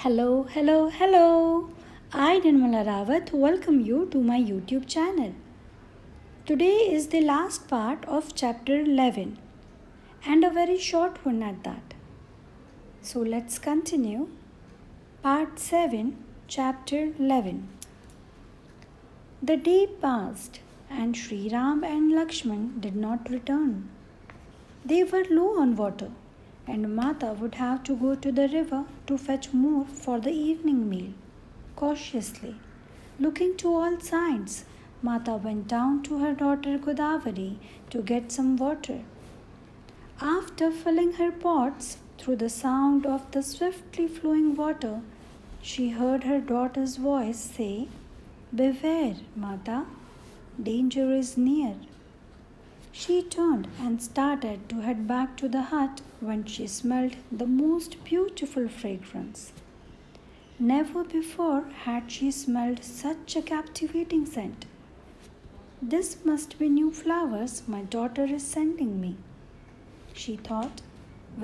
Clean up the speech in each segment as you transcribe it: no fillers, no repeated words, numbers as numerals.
Hello, hello, hello. I, Nirmala Rawat, welcome you to my YouTube channel. Today is the last part of Chapter 11 and a very short one at that. So let's continue. Part 7, Chapter 11. The day passed and Sri Ram and Lakshman did not return. They were low on water and Mata would have to go to the river to fetch more for the evening meal. Cautiously, looking to all sides, Mata went down to her daughter Godavari to get some water. After filling her pots, through the sound of the swiftly flowing water, she heard her daughter's voice say, "Beware, Mata, danger is near." She turned and started to head back to the hut when she smelled the most beautiful fragrance. Never before had she smelled such a captivating scent. "This must be new flowers my daughter is sending me," she thought,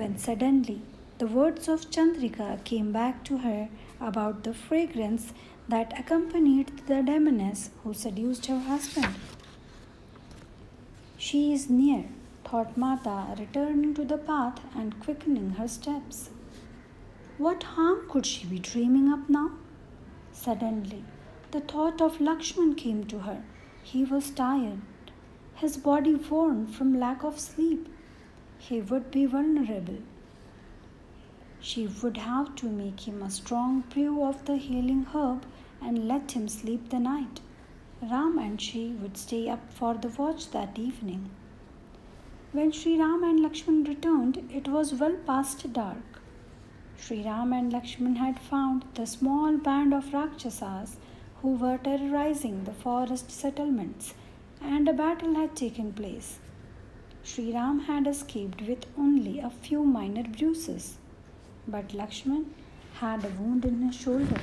when suddenly the words of Chandrika came back to her about the fragrance that accompanied the demoness who seduced her husband. "She is near," thought Mata, returning to the path and quickening her steps. What harm could she be dreaming up now? Suddenly, the thought of Lakshman came to her. He was tired, his body worn from lack of sleep. He would be vulnerable. She would have to make him a strong brew of the healing herb and let him sleep the night. Ram and she would stay up for the watch that evening. When Sri Ram and Lakshman returned, it was well past dark. Sri Ram and Lakshman had found the small band of rakshasas who were terrorizing the forest settlements, and a battle had taken place. Sri Ram had escaped with only a few minor bruises, but Lakshman had a wound in his shoulder.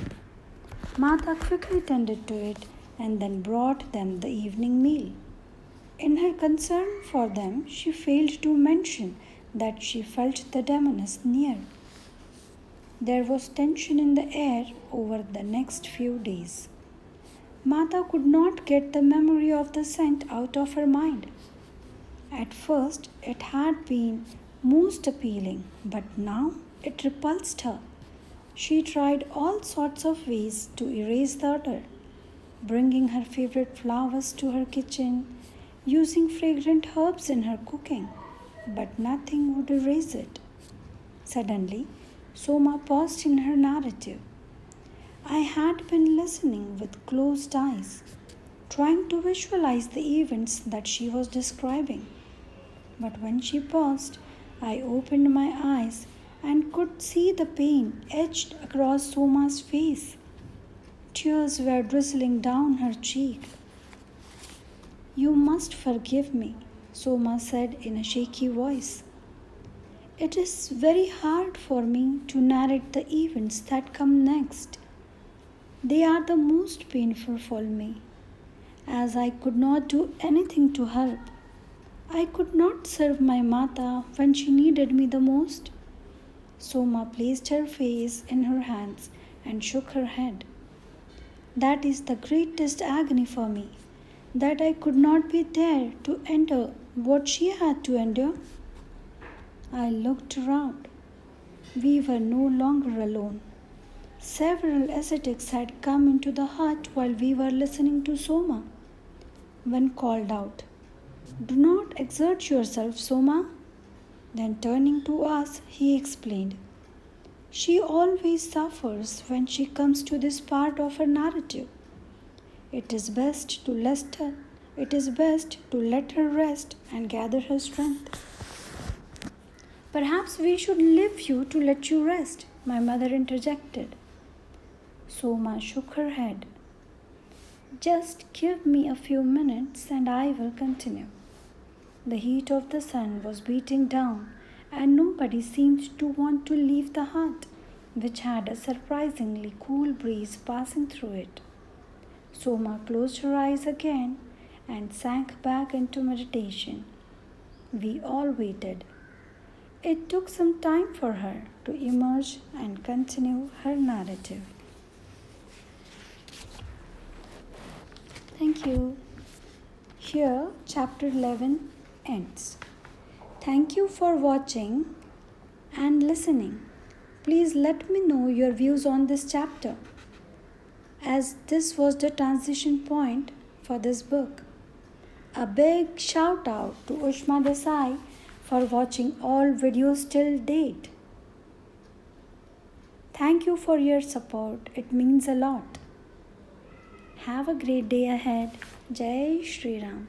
Mata quickly tended to it and then brought them the evening meal. In her concern for them, she failed to mention that she felt the demoness near. There was tension in the air over the next few days. Mata could not get the memory of the scent out of her mind. At first, it had been most appealing, but now it repulsed her. She tried all sorts of ways to erase the odor, bringing her favorite flowers to her kitchen, using fragrant herbs in her cooking, but nothing would erase it. Suddenly, Soma paused in her narrative. I had been listening with closed eyes, trying to visualize the events that she was describing. But when she paused, I opened my eyes and could see the pain etched across Soma's face. Tears were drizzling down her cheek. You must forgive me, Soma said in a shaky voice. It is very hard for me to narrate the events that come next. They are the most painful for me, as I could not do anything to help. I could not serve my Mata when she needed me the most. Soma placed her face in her hands and shook her head. That is the greatest agony for me, that I could not be there to endure what she had to endure. I looked around. We were no longer alone. Several ascetics had come into the hut while we were listening to Soma. One called out, "Do not exert yourself, Soma." Then turning to us, he explained, "She always suffers when she comes to this part of her narrative. It is best to let her rest and gather her strength." "Perhaps we should leave you to let you rest," my mother interjected. Soma shook her head. "Just give me a few minutes and I will continue." The heat of the sun was beating down, and nobody seemed to want to leave the hut, which had a surprisingly cool breeze passing through it. Soma closed her eyes again and sank back into meditation. We all waited. it took some time for her to emerge and continue her narrative. Thank you. Here, chapter 11 ends. Thank you for watching and listening. Please let me know your views on this chapter, as this was the transition point for this book. A big shout out to Ushma Desai for watching all videos till date. Thank you for your support. It means a lot. Have a great day ahead. Jai Shri Ram.